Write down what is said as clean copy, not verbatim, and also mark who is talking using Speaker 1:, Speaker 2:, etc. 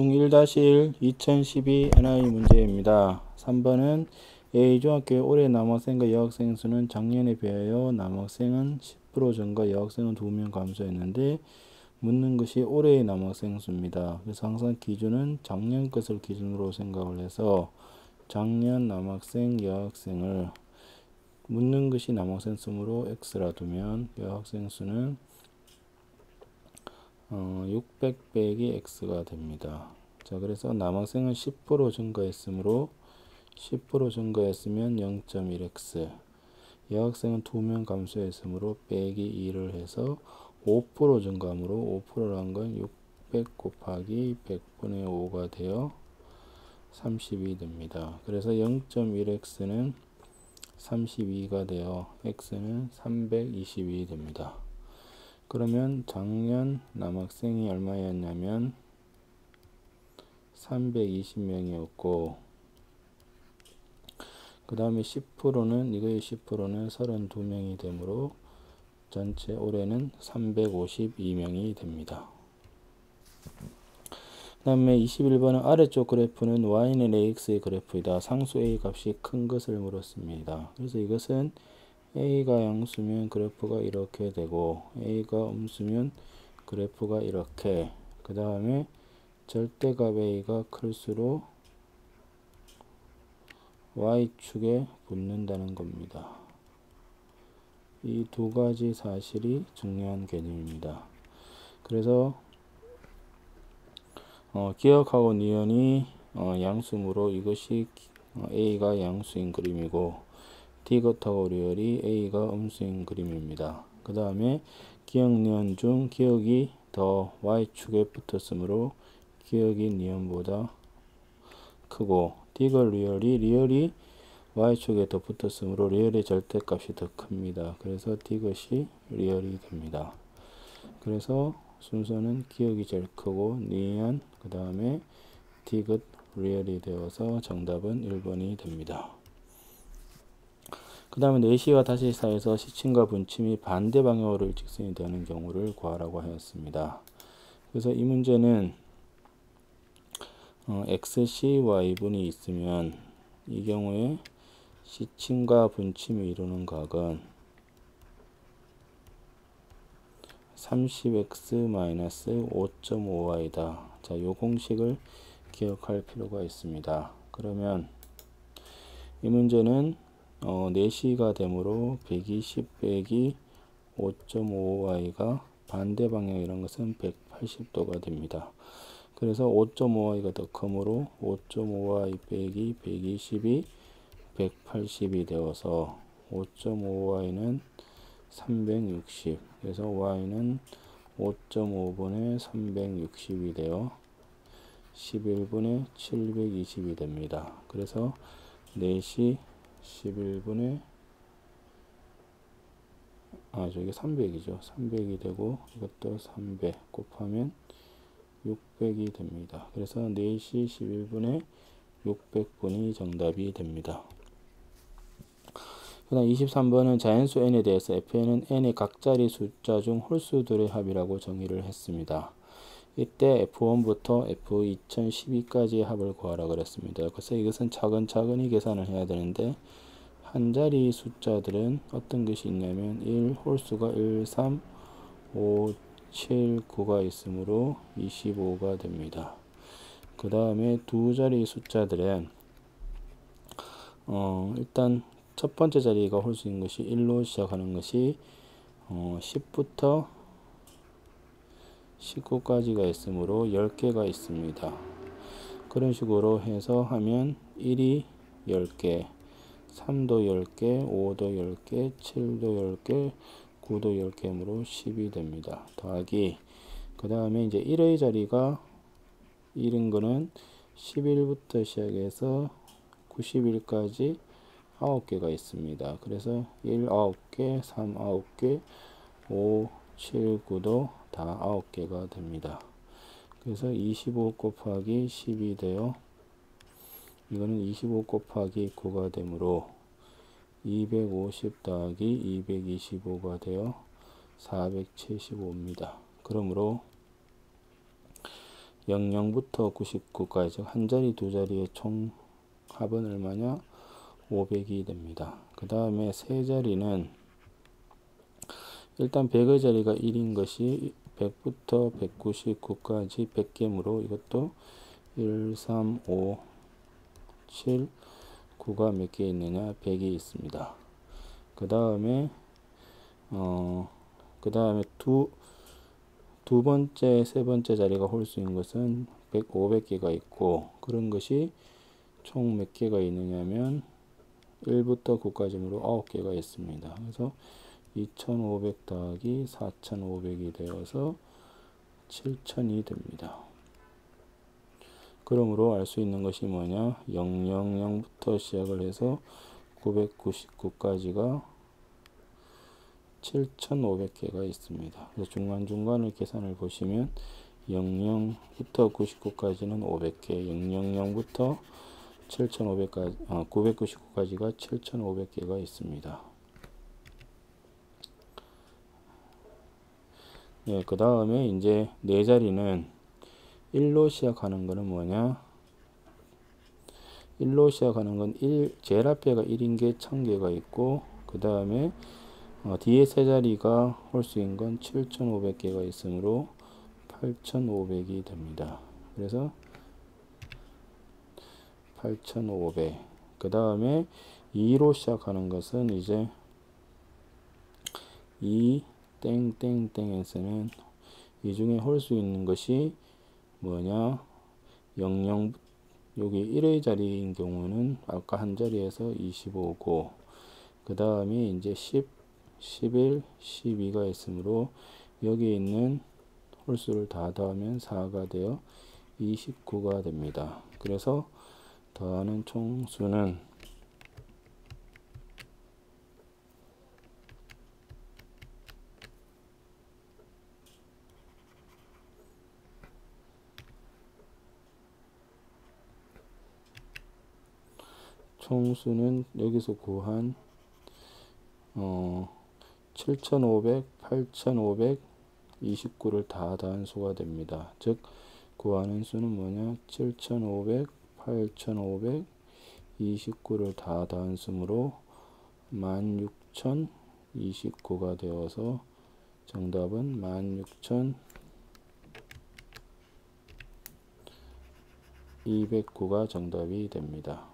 Speaker 1: 1-1 2012 NI 문제입니다. 3번은 A중학교 올해 남학생과 여학생 수는 작년에 비하여 남학생은 10% 증가, 여학생은 2명 감소했는데 묻는 것이 올해의 남학생 수입니다. 그래서 항상 기준은 작년 것을 기준으로 생각을 해서 작년 남학생, 여학생을 묻는 것이 남학생 수로 X라 두면 여학생 수는 600 빼기 X가 됩니다. 자, 그래서 남학생은 10% 증가했으므로 10% 증가했으면 0.1X, 여학생은 2명 감소했으므로 빼기 2를 해서 5% 증가하므로 5%란 건 600 곱하기 100분의 5가 되어 32 됩니다. 그래서 0.1X는 32가 되어 X는 322 됩니다. 그러면 작년 남학생이 얼마였냐면 320명이었고 그 다음에 10%는 이거의 10%는 32명이 되므로 전체 올해는 352명이 됩니다. 그 다음에 21번은 아래쪽 그래프는 y는 ax의 그래프이다. 상수 a 값이 큰 것을 물었습니다. 그래서 이것은 a가 양수면 그래프가 이렇게 되고 a가 음수면 그래프가 이렇게, 그 다음에 절대값 a가 클수록 y축에 붙는다는 겁니다. 이 두 가지 사실이 중요한 개념입니다. 그래서 기억하고 니은이 양수므로 이것이 a가 양수인 그림이고 디귿하고 리얼이 a가 음수인 그림입니다. 그 다음에 기억 니은 중 기억이 더 y축에 붙었으므로 기억이 니은보다 크고 디귿 리얼이 y축에 더 붙었으므로 리얼의 절대값이 더 큽니다. 그래서 디귿이 리얼이 됩니다. 그래서 순서는 기억이 제일 크고 니은 그 다음에 디귿 리얼이 되어서 정답은 1번이 됩니다. 그 다음에 내시와 다시사에서 시침과 분침이 반대 방향으로 일직선이 되는 경우를 구하라고 하였습니다. 그래서 이 문제는 xc, y분이 있으면 이 경우에 시침과 분침이 이루는 각은 30x-5.5y다. 자, 요 공식을 기억할 필요가 있습니다. 그러면 이 문제는 4시가 되므로 120 빼기 5.5y가 반대 방향이란 것은 180도가 됩니다. 그래서 5.5y가 더 크므로 5.5y 빼기 120이 180이 되어서 5.5y는 360, 그래서 y는 5.5분의 360이 되어 11분의 720이 됩니다. 그래서 4시 11분의 저게 300이죠. 300이 되고 이것도 300 곱하면 600이 됩니다. 그래서 4시 11분에 600분이 정답이 됩니다. 그 다음 23번은 자연수 n에 대해서 fn은 n의 각자리 숫자 중 홀수들의 합이라고 정의를 했습니다. 이때 f1부터 f2012까지의 합을 구하라 그랬습니다. 그래서 이것은 차근차근히 계산을 해야 되는데 한 자리 숫자들은 어떤 것이 있냐면 1 홀수가 1, 3, 5, 7, 9가 있으므로 25가 됩니다. 그 다음에 두 자리 숫자들은 일단 첫 번째 자리가 홀수인 것이 1로 시작하는 것이 10부터 19까지가 있으므로 10개가 있습니다. 그런 식으로 해서 하면 1이 10개, 3도 10개, 5도 10개, 7도 10개, 9도 10개므로 10이 됩니다. 더하기 그 다음에 이제 1의 자리가 1인 거는 11부터 시작해서 91까지 9개가 있습니다. 그래서 1, 9개, 3, 9개, 5, 7, 9도 다 9개가 됩니다. 그래서 25 곱하기 10이 되어 이거는 25 곱하기 9가 되므로 250 더하기 225가 되어 475입니다. 그러므로 00부터 99까지 즉 한 자리 두 자리의 총 합은 얼마냐? 500이 됩니다. 그 다음에 세 자리는 일단 100의 자리가 1인 것이 100부터 199까지 100개므로 이것도 1, 3, 5, 7, 9가 몇 개 있느냐? 100이 있습니다. 그 다음에 두 번째, 세 번째 자리가 홀수인 것은 500개가 있고, 그런 것이 총 몇 개가 있느냐면 1부터 9까지로 9개가 있습니다. 그래서 2500 더하기 4500이 되어서 7000이 됩니다. 그러므로 알 수 있는 것이 뭐냐? 000부터 시작을 해서 999까지가 7500개가 있습니다. 그래서 중간중간을 계산을 보시면 00부터 99까지는 500개, 000부터 7500까지, 999까지가 7500개가 있습니다. 예, 그 다음에 이제 네 자리는 1로 시작하는 거는 뭐냐? 1로 시작하는 건 제일 앞에가 1인 게 1000개가 있고, 그 다음에 뒤에 세 자리가 홀수인 건 7500개가 있으므로 8500이 됩니다. 그래서 8500. 그 다음에 2로 시작하는 것은 이제 2 땡땡땡에서는 이 중에 홀수 있는 것이 뭐냐? 00, 여기 1의 자리인 경우는 아까 한 자리에서 25고, 그 다음에 이제 10, 11, 12가 있으므로 여기 있는 홀수를 다 더하면 4가 되어 29가 됩니다. 그래서 더하는 총수는 여기서 구한 7500, 8500, 29를 다 더한 수가 됩니다. 즉 구하는 수는 뭐냐? 7500, 8500, 29를 다 더한 수므로 16029가 되어서 정답은 16209가 정답이 됩니다.